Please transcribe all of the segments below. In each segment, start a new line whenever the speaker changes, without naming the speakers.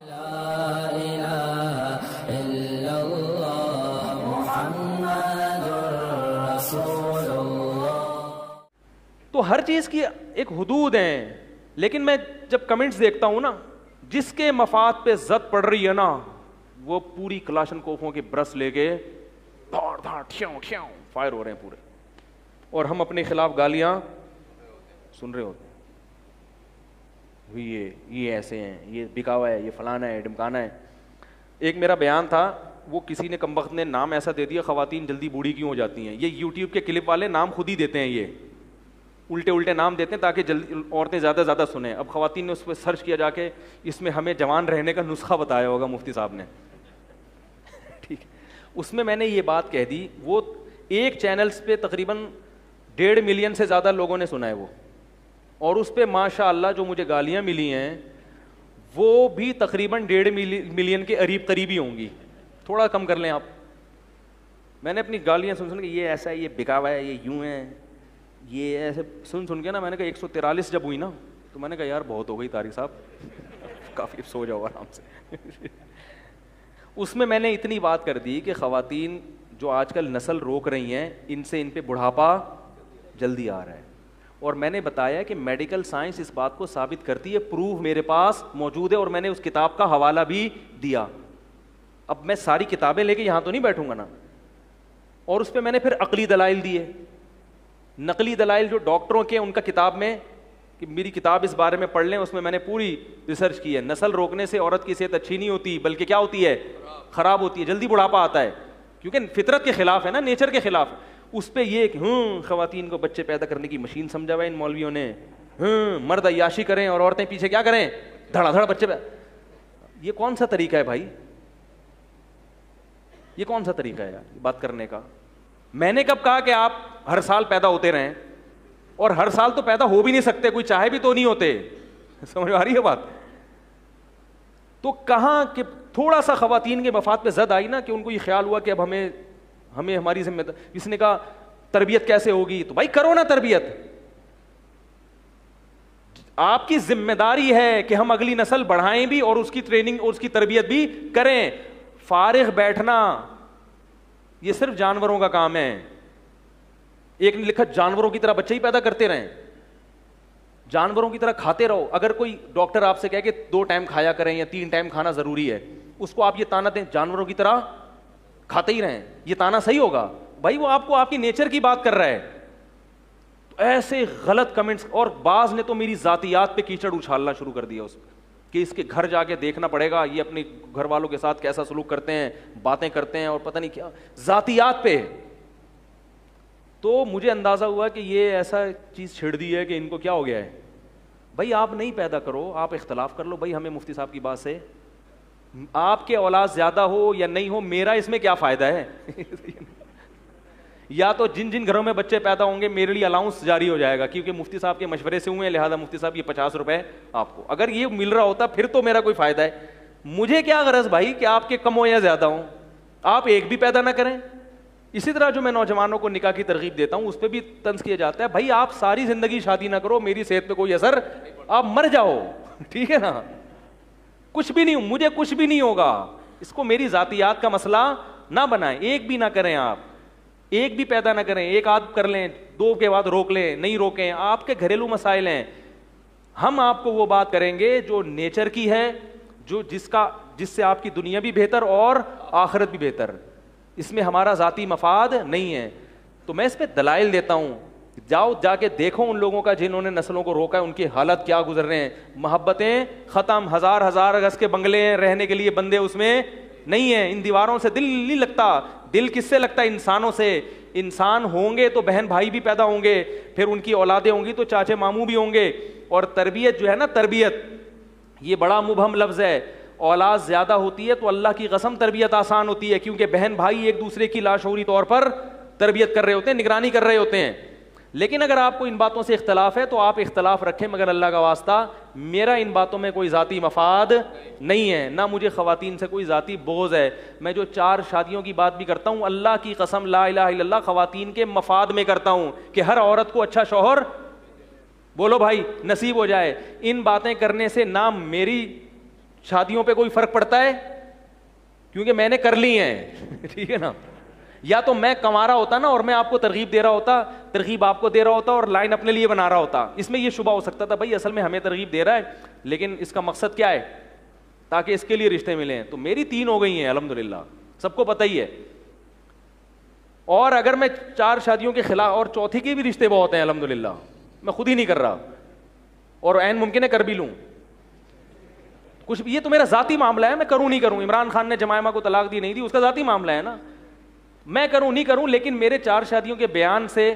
تو ہر چیز کی ایک حدود ہیں، لیکن میں جب کمنٹس دیکھتا ہوں نا، جس کے مفاد پہ زد پڑ رہی ہے نا، وہ پوری کلاشن کوفوں کے برس لے کے دھاڑ دھاڑ ٹھیوں ٹھیوں فائر ہو رہے ہیں پورے، اور ہم اپنے خلاف گالیاں سن رہے ہوتے ہیں، یہ ایسے ہیں، یہ بکاوا ہے، یہ فلانا ہے، ڈمکانا ہے۔ ایک میرا بیان تھا، وہ کسی نے کمبخت نے نام ایسا دے دیا، خواتین جلدی بوڑھی کیوں ہو جاتی ہیں۔ یہ یوٹیوب کے کلپ والے نام خود ہی دیتے ہیں، یہ الٹے نام دیتے ہیں تاکہ جلدی عورتیں زیادہ سنیں۔ اب خواتین نے اس پہ سرچ کیا جا کے، اس میں ہمیں جوان رہنے کا نسخہ بتایا ہوگا مفتی صاحب نے، ٹھیک۔ اس میں نے یہ بات کہہ دی، وہ ایک چینلز پہ تقریباً 1.5 ملین سے زیادہ لوگوں نے سنا ہے وہ، اور اس پہ ماشاء اللہ جو مجھے گالیاں ملی ہیں وہ بھی تقریباً 1.5 ملین کے قریب ہی ہوں گی، تھوڑا کم کر لیں آپ۔ میں نے اپنی گالیاں سن کے یہ ایسا ہے، یہ بکاوا ہے، یہ یوں ہے، یہ ایسے سن کے نا، میں نے کہا 143 جب ہوئی نا، تو میں نے کہا یار بہت ہو گئی طارق صاحب، کافی سو جاؤ آرام سے۔ اس میں نے اتنی بات کر دی کہ خواتین جو آج کل نسل روک رہی ہیں، ان پہ بڑھاپا جلدی آ رہا ہے، اور میں نے بتایا کہ میڈیکل سائنس اس بات کو ثابت کرتی ہے، پروف میرے پاس موجود ہے، اور میں نے اس کتاب کا حوالہ بھی دیا۔ اب میں ساری کتابیں لے کے یہاں تو نہیں بیٹھوں گا نا، اور اس پہ میں نے پھر عقلی دلائل دیے، نقلی دلائل جو ڈاکٹروں کے، ان کا کتاب میں، کہ میری کتاب اس بارے میں پڑھ لیں، اس میں نے پوری ریسرچ کی ہے۔ نسل روکنے سے عورت کی صحت اچھی نہیں ہوتی، بلکہ کیا ہوتی ہے، خراب ہوتی ہے، جلدی بڑھاپا آتا ہے، کیونکہ فطرت کے خلاف ہے نا، نیچر کے خلاف۔ اس پہ یہ کہ خواتین کو بچے پیدا کرنے کی مشین سمجھا ہوا ہے ان مولویوں نے، مرد عیاشی کریں اور عورتیں پیچھے کیا کریں، دھڑا دھڑ بچے یہ کون سا طریقہ ہے بھائی، یہ کون سا طریقہ ہے یار بات کرنے کا؟ میں نے کب کہا کہ آپ ہر سال پیدا ہوتے رہیں، اور ہر سال تو پیدا ہو بھی نہیں سکتے، کوئی چاہے بھی تو نہیں ہوتے، سمجھ آ رہی ہے بات؟ تو کہاں کہ تھوڑا سا خواتین کے مفاد پہ زد آئی نا، کہ ان کو یہ خیال ہوا کہ اب ہمیں ہماری ذمہ داری۔ کسی نے کہا تربیت کیسے ہوگی، تو بھائی کرو نا تربیت، آپ کی ذمہ داری ہے کہ ہم اگلی نسل بڑھائیں بھی، اور اس کی ٹریننگ اور اس کی تربیت بھی کریں۔ فارغ بیٹھنا یہ صرف جانوروں کا کام ہے۔ ایک نے لکھا جانوروں کی طرح بچے ہی پیدا کرتے رہیں، جانوروں کی طرح کھاتے رہو۔ اگر کوئی ڈاکٹر آپ سے کہے کہ 2 ٹائم کھایا کریں یا 3 ٹائم کھانا ضروری ہے، اس کو آپ یہ طعنہ دیں جانوروں کی طرح کھاتے ہی رہیں، یہ طعنہ صحیح ہوگا؟ بھائی وہ آپ کو آپ کی نیچر کی بات کر رہا ہے۔ تو ایسے غلط کمنٹس، اور بعض نے تو میری ذاتیات پہ کیچڑ اچھالنا شروع کر دیا، اس کہ اس کے گھر جا کے دیکھنا پڑے گا یہ اپنے گھر والوں کے ساتھ کیسا سلوک کرتے ہیں، باتیں کرتے ہیں، اور پتہ نہیں کیا ذاتیات پہ۔ تو مجھے اندازہ ہوا کہ یہ ایسا چیز چھڑ دی ہے کہ ان کو کیا ہو گیا ہے۔ بھائی آپ نہیں پیدا کرو، آپ اختلاف کر لو، بھائی ہمیں مفتی صاحب کی بات سے آپ کے اولاد زیادہ ہو یا نہیں ہو، میرا اس میں کیا فائدہ ہے؟ یا تو جن گھروں میں بچے پیدا ہوں گے میرے لیے الاؤنس جاری ہو جائے گا، کیونکہ مفتی صاحب کے مشورے سے ہوئے ہیں، لہٰذا مفتی صاحب یہ 50 روپے آپ کو، اگر یہ مل رہا ہوتا پھر تو میرا کوئی فائدہ ہے۔ مجھے کیا غرض بھائی کہ آپ کے کم ہو یا زیادہ ہوں، آپ ایک بھی پیدا نہ کریں۔ اسی طرح جو میں نوجوانوں کو نکاح کی ترغیب دیتا ہوں، اس پہ بھی طنز کیا جاتا ہے، بھائی آپ ساری زندگی شادی نہ کرو، میری صحت پہ کوئی اثر، آپ مر جاؤ، ٹھیک ہے نا، کچھ بھی نہیں، مجھے کچھ بھی نہیں ہوگا، اس کو میری ذاتیات کا مسئلہ نہ بنائیں۔ ایک بھی نہ کریں، آپ ایک بھی پیدا نہ کریں، 1 آدھ کر لیں، 2 کے بعد روک لیں، نہیں روکیں، آپ کے گھریلو مسائل ہیں۔ ہم آپ کو وہ بات کریں گے جو نیچر کی ہے، جو جس سے آپ کی دنیا بھی بہتر اور آخرت بھی بہتر، اس میں ہمارا ذاتی مفاد نہیں ہے۔ تو میں اس پہ دلائل دیتا ہوں، جا کے دیکھو ان لوگوں کا جنہوں نے نسلوں کو روکا ہے، ان کی حالت کیا گزر رہے ہیں۔ محبتیں ختم، ہزار گز کے بنگلے ہیں، رہنے کے لیے بندے اس میں نہیں ہیں، ان دیواروں سے دل نہیں لگتا۔ دل کس سے لگتا ہے؟ انسانوں سے۔ انسان ہوں گے تو بہن بھائی بھی پیدا ہوں گے، پھر ان کی اولادیں ہوں گی تو چاچے ماموں بھی ہوں گے۔ اور تربیت جو ہے نا، تربیت یہ بڑا مبہم لفظ ہے۔ اولاد زیادہ ہوتی ہے تو اللہ کی قسم تربیت آسان ہوتی ہے، کیونکہ بہن بھائی ایک دوسرے کی لاشعوری طور پر تربیت کر رہے ہوتے ہیں، نگرانی کر رہے ہوتے ہیں۔ لیکن اگر آپ کو ان باتوں سے اختلاف ہے تو آپ اختلاف رکھیں، مگر اللہ کا واسطہ میرا ان باتوں میں کوئی ذاتی مفاد نہیں ہے، نہ مجھے خواتین سے کوئی ذاتی بغض ہے۔ میں جو 4 شادیوں کی بات بھی کرتا ہوں، اللہ کی قسم لا الہ الا اللہ خواتین کے مفاد میں کرتا ہوں، کہ ہر عورت کو اچھا شوہر بولو بھائی نصیب ہو جائے۔ ان باتیں کرنے سے نہ میری شادیوں پہ کوئی فرق پڑتا ہے؟ کیونکہ میں نے کر لی ہیں ٹھیک ہے نا. یا تو میں کما رہا ہوتا نا اور میں آپ کو ترغیب دے رہا ہوتا, ترغیب آپ کو دے رہا ہوتا اور لائن اپنے لیے بنا رہا ہوتا, اس میں یہ شبہ ہو سکتا تھا بھائی اصل میں ہمیں ترغیب دے رہا ہے لیکن اس کا مقصد کیا ہے, تاکہ اس کے لیے رشتے ملیں. تو میری 3 ہو گئی ہیں الحمدللہ, سب کو پتہ ہی ہے. اور اگر میں 4 شادیوں کے خلاف, اور چوتھی کے بھی رشتے بہت ہیں الحمدللہ, میں خود ہی نہیں کر رہا اور عین ممکن ہے کر بھی لوں کچھ. یہ تو میرا ذاتی معاملہ ہے, میں کروں نہیں کروں. عمران خان نے جمائمہ کو طلاق دی نہیں دی, اس کا ذاتی معاملہ ہے نا, میں کروں نہیں کروں. لیکن میرے 4 شادیوں کے بیان سے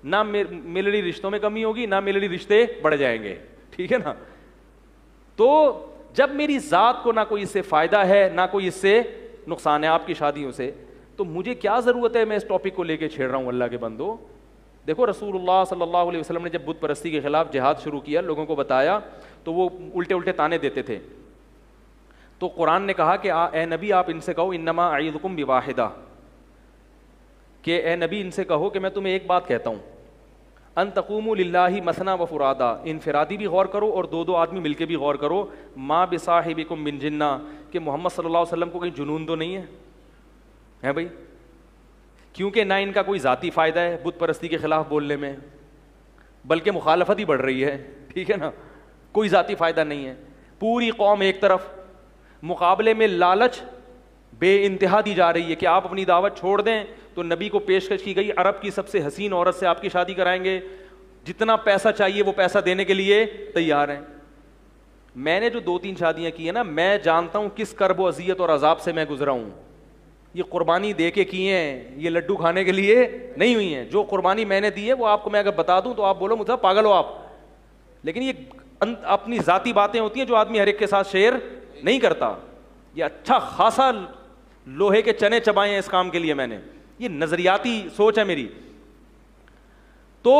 نہ میرے لیے رشتوں میں کمی ہوگی, نہ میرے لیے رشتے بڑھ جائیں گے, ٹھیک ہے نا. تو جب میری ذات کو نہ کوئی اس سے فائدہ ہے نہ کوئی اس سے نقصان ہے آپ کی شادیوں سے, تو مجھے کیا ضرورت ہے میں اس ٹاپک کو لے کے چھیڑ رہا ہوں اللہ کے بندو. دیکھو رسول اللہ صلی اللہ علیہ وسلم نے جب بت پرستی کے خلاف جہاد شروع کیا, لوگوں کو بتایا, تو وہ الٹے الٹے تانے دیتے تھے. تو قرآن نے کہا کہ اے نبی آپ ان سے کہو انما اعظکم بواحدہ, کہ اے نبی ان سے کہو کہ میں تمہیں ایک بات کہتا ہوں, ان تقوموا للہ مثنی و فرادا, انفرادی بھی غور کرو اور 2 آدمی مل کے بھی غور کرو. ما بصاحبکم من جنہ, کہ محمد صلی اللہ علیہ وسلم کو کہیں جنون تو نہیں ہے بھائی, کیونکہ نہ ان کا کوئی ذاتی فائدہ ہے بت پرستی کے خلاف بولنے میں, بلکہ مخالفت ہی بڑھ رہی ہے, ٹھیک ہے نا. کوئی ذاتی فائدہ نہیں ہے, پوری قوم ایک طرف, مقابلے میں لالچ بے انتہا دی جا رہی ہے کہ آپ اپنی دعوت چھوڑ دیں. تو نبی کو پیشکش کی گئی عرب کی سب سے حسین عورت سے آپ کی شادی کرائیں گے, جتنا پیسہ چاہیے وہ پیسہ دینے کے لیے تیار ہیں. میں نے جو 2-3 شادیاں کی ہیں نا, میں جانتا ہوں کس کرب و اذیت اور عذاب سے میں گزرا ہوں. یہ قربانی دے کے کیے ہیں, یہ لڈو کھانے کے لیے نہیں ہوئی ہیں. جو قربانی میں نے دی ہے وہ آپ کو میں اگر بتا دوں تو آپ بولو مجھے پاگل ہو آپ, لیکن یہ اپنی ذاتی باتیں ہوتی ہیں جو آدمی ہر ایک کے ساتھ شیئر نہیں کرتا. یہ اچھا خاصا لوہے کے چنے چبائے ہیں اس کام کے لیے میں نے, یہ نظریاتی سوچ ہے میری. تو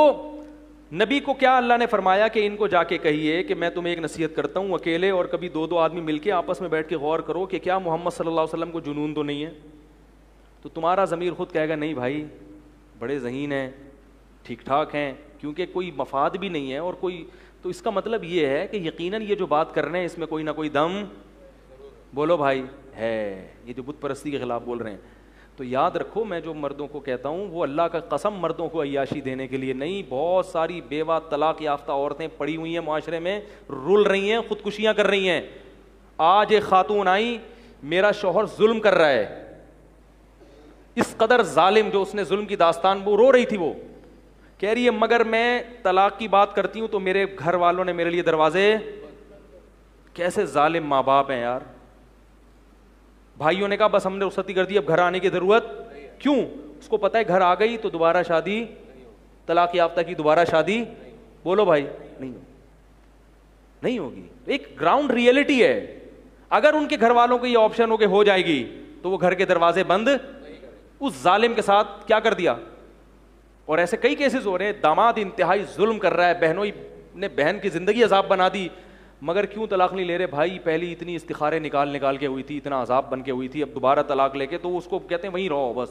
نبی کو کیا اللہ نے فرمایا کہ ان کو جا کے کہیے کہ میں تمہیں ایک نصیحت کرتا ہوں, اکیلے اور کبھی 2 آدمی مل کے آپس میں بیٹھ کے غور کرو کہ کیا محمد صلی اللہ علیہ وسلم کو جنون تو نہیں ہے. تو تمہارا ضمیر خود کہے گا نہیں بھائی بڑے ذہین ہیں, ٹھیک ٹھاک ہیں, کیونکہ کوئی مفاد بھی نہیں ہے اور کوئی. تو اس کا مطلب یہ ہے کہ یقیناً یہ جو بات کر رہے ہیں اس میں کوئی نہ کوئی دم, بولو بھائی, ہے. یہ جو بت پرستی کے خلاف بول رہے ہیں, تو یاد رکھو میں جو مردوں کو کہتا ہوں وہ اللہ کا قسم مردوں کو عیاشی دینے کے لیے نہیں. بہت ساری بیوہ طلاق یافتہ عورتیں پڑی ہوئی ہیں معاشرے میں, رول رہی ہیں, خودکشیاں کر رہی ہیں. آج ایک خاتون آئی, میرا شوہر ظلم کر رہا ہے, اس قدر ظالم, جو اس نے ظلم کی داستان, وہ رو رہی تھی, وہ کہہ رہی ہے مگر میں طلاق کی بات کرتی ہوں تو میرے گھر والوں نے میرے لیے دروازے. کیسے ظالم ماں باپ ہیں یار. بھائیوں نے کہا بس ہم نے رخصتی کر دی, اب گھر آنے کی ضرورت کیوں. اس کو پتہ ہے گھر آ گئی تو دوبارہ شادی, طلاق یافتہ کی دوبارہ شادی, بولو بھائی, نہیں ہوگی. ایک گراؤنڈ ریئلٹی ہے. اگر ان کے گھر والوں کو یہ آپشن ہو کے ہو جائے گی تو وہ گھر کے دروازے بند اس ظالم کے ساتھ کیا کر دیا. اور ایسے کئی کیسز ہو رہے ہیں, داماد انتہائی ظلم کر رہا ہے, بہنوں نے بہن کی زندگی عذاب بنا دی, مگر کیوں طلاق نہیں لے رہے بھائی, پہلی اتنی استخارے نکال کے ہوئی تھی, اتنا عذاب بن کے ہوئی تھی, اب دوبارہ طلاق لے کے, تو اس کو کہتے ہیں وہیں رہو بس.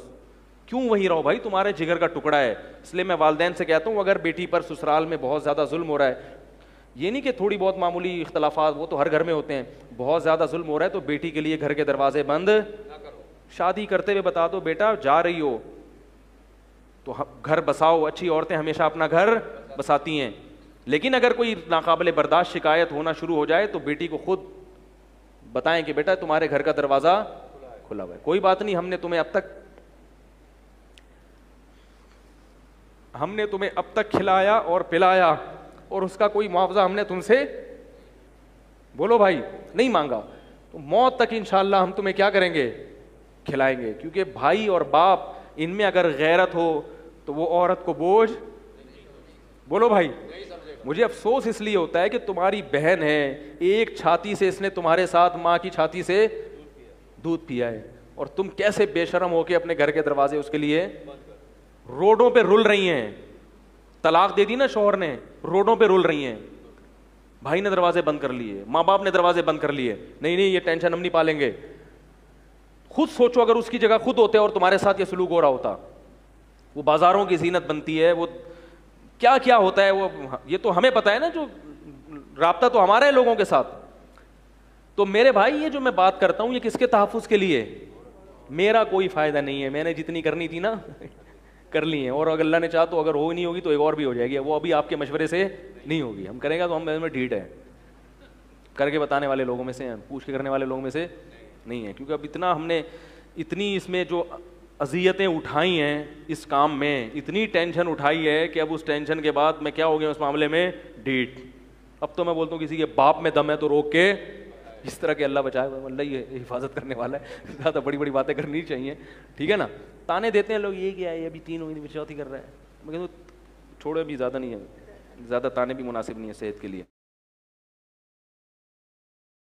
کیوں وہیں رہو بھائی, تمہارے جگر کا ٹکڑا ہے. اس لیے میں والدین سے کہتا ہوں اگر بیٹی پر سسرال میں بہت زیادہ ظلم ہو رہا ہے, یہ نہیں کہ تھوڑی بہت معمولی اختلافات, وہ تو ہر گھر میں ہوتے ہیں, بہت زیادہ ظلم ہو رہا ہے تو بیٹی کے لیے گھر کے دروازے بند, شادی کرتے ہوئے بتا دو بیٹا جا رہی ہو تو گھر بساؤ. اچھی عورتیں ہمیشہ اپنا گھر بساتی ہیں, لیکن اگر کوئی ناقابل برداشت شکایت ہونا شروع ہو جائے تو بیٹی کو خود بتائیں کہ بیٹا تمہارے گھر کا دروازہ کھلا ہوا ہے, کوئی بات نہیں, ہم نے تمہیں اب تک کھلایا اور پلایا اور اس کا کوئی معاوضہ ہم نے تم سے, بولو بھائی, نہیں مانگا, تو موت تک انشاءاللہ ہم تمہیں کیا کریں گے, کھلائیں گے. کیونکہ بھائی اور باپ ان میں اگر غیرت ہو تو وہ عورت کو بوجھ, بولو بھائی. مجھے افسوس اس لیے ہوتا ہے کہ تمہاری بہن ہے, ایک چھاتی سے اس نے تمہارے ساتھ ماں کی چھاتی سے دودھ پیا ہے, اور تم کیسے بے شرم ہو کے اپنے گھر کے دروازے اس کے لیے روڈوں پہ رول رہی ہیں. طلاق دے دی نا شوہر نے, روڈوں پہ رول رہی ہیں, بھائی نے دروازے بند کر لیے, ماں باپ نے دروازے بند کر لیے, نہیں یہ ٹینشن ہم نہیں پالیں گے. خود سوچو اگر اس کی جگہ خود ہوتے اور تمہارے ساتھ یہ سلوک ہو رہا ہوتا, وہ بازاروں کی زینت بنتی ہے, وہ کیا کیا ہوتا ہے, وہ یہ تو ہمیں پتہ ہے نا, جو رابطہ تو ہمارا ہے لوگوں کے ساتھ. تو میرے بھائی یہ جو میں بات کرتا ہوں یہ کس کے تحفظ کے لیے؟ میرا کوئی فائدہ نہیں ہے, میں نے جتنی کرنی تھی نا کر لی ہیں, اور اگر اللہ نے چاہا تو اگر ہو نہیں ہوگی تو ایک اور بھی ہو جائے گی, وہ ابھی آپ کے مشورے سے نہیں ہوگی. ہم کریں گا تو ہم میں ڈھیٹ ہے, کر کے بتانے والے لوگوں میں سے ہیں, پوچھ کے کرنے والے لوگوں میں سے نہیں ہیں, کیونکہ اب اتنا ہم نے اتنی اس میں جو اذیتیں اٹھائی ہیں اس کام میں, اتنی ٹینشن اٹھائی ہے کہ اب اس ٹینشن کے بعد میں کیا ہو گیا اس معاملے میں ڈھیٹ. اب تو میں بولتا ہوں کسی کے باپ میں دم ہے تو روک کے, جس طرح کہ اللہ بچائے, اللہ یہ حفاظت کرنے والا ہے, زیادہ بڑی بڑی باتیں کرنی چاہیے, ٹھیک ہے نا. تانے دیتے ہیں لوگ, یہ کیا ہے ابھی 3 ہوئی چوتھی کر رہا ہے, میں کہتا ہوں چھوڑو ابھی زیادہ نہیں ہے, زیادہ تانے بھی مناسب نہیں ہے صحت کے لیے.